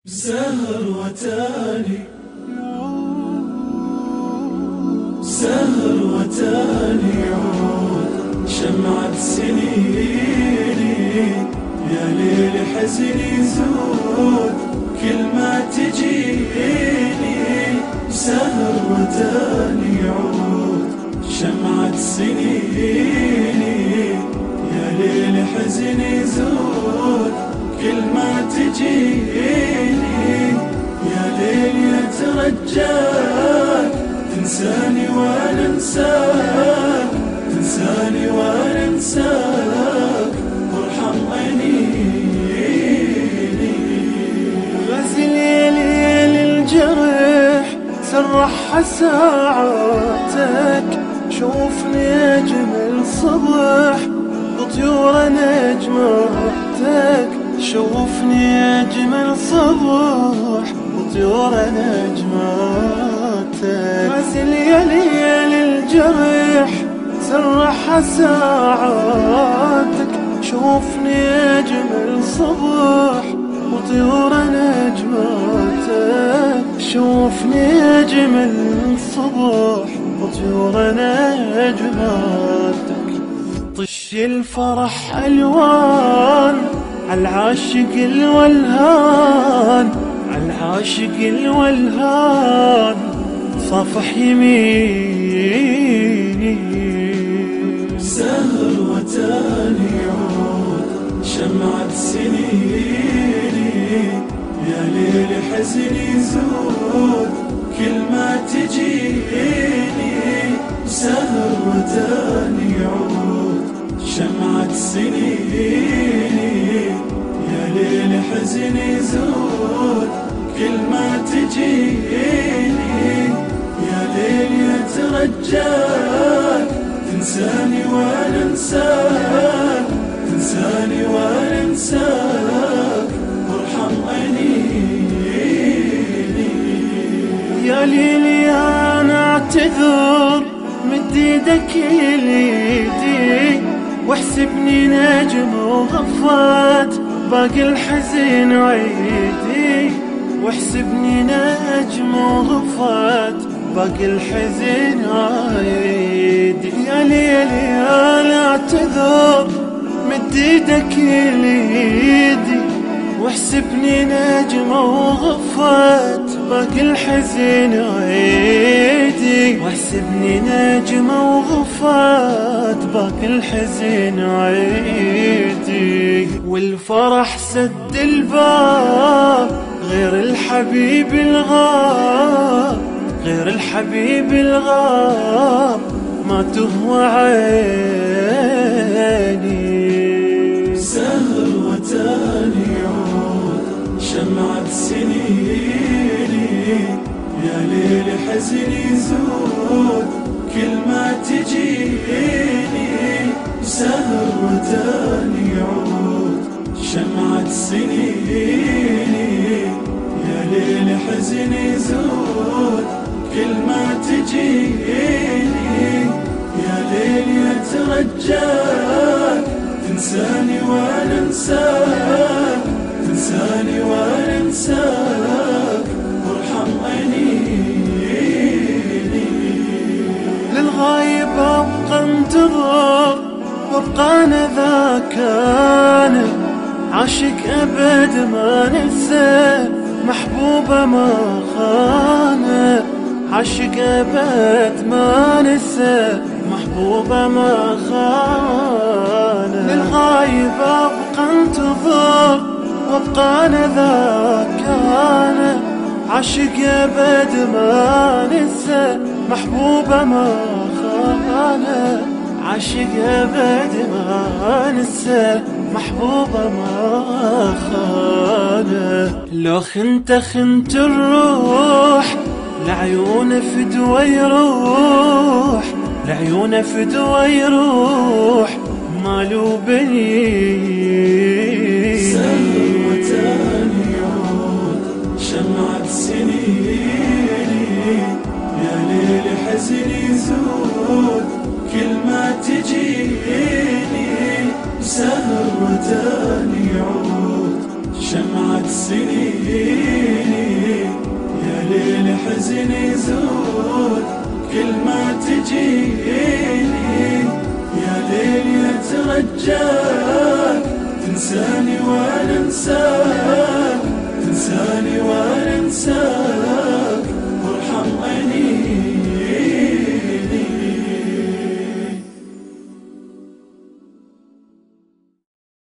سهر وتالي سهر وتالي عود شمعة سنيني يا ليل حزني زود كل ما تجيني سهر وتالي عود شمعة سنيني يا ليل حزني زود كل ما تجيني يا ليل يترجاك تنساني وانا انساك تنساني وانا انساك وارحم انيني غزل يا ليل الجرح سرح ساعاتك شوفني اجمل صبح بطيور نجماتك شوفني اجمل صبح بطيور نجماتك غزل يا ليل الجرح سرح ساعاتك شوفني اجمل صبح وطيور نجماتك شوفني اجمل صبح وطيور نجماتك طش الفرح الوان عالعاشق الولهان عالعاشق الولهان صافح يميني سهر وتالي عود شمعة سنيني يا ليل حزني زود كل ما تجيني سهر وتالي عود شمعة سنيني يا ليل حزني زود كل ما تجيني يا ليل يترجاك تنساني وانا انساك تنساني وانا انساك وارحم انيني يا ليلي انا اعتذر مد ايدك ليدي واحسبني نجم وغفات باقي الحزن عيدي واحسبني نجم وغفات باقي الحزن عيدي يا ليلي انا اعتذر مد ايدك ليدي واحسبني نجم وغفات باقي الحزن عيدي واحسبني نجم وغفات باقي الحزن عيدي والفرح سد الباب غير الحبيب الغاب غير الحبيب الغاب ما تهوى عيني سهر وتالي عود شمعة سنيني يا ليل حزني زود كل ما تجيني سهر وتالي عود شمعة سنيني يا ليل حزني زود كل ما تجيني يا ليل يترجاك تنساني وانا انساك تنساني وانا انساك وارحم انيني للغايب ابقى انتظر وابقى انا ذاك انا عاشق ابد ما ننسى محبوبه ما خانه عاشق ابد ما ننسى محبوبه ما خانه للغايب ابقى انتظر وابقى انا ذاك انا عاشق ابد ما ننسى محبوبه ما خانه عاشق ابد ما ننسى محبوبه ما خانه لو خنت الروح لعيونه فدوى يروح لعيونه فدوى يروح مالو بني سهر وتالي عود شمعة سنيني يا ليل حزني زود كل ما تجيني سهر وتالي عود شمعة سنين الحزن يزود كل ما تجيني، يا ليل يترجاك تنساني وانا انساك، تنساني وانا انساك.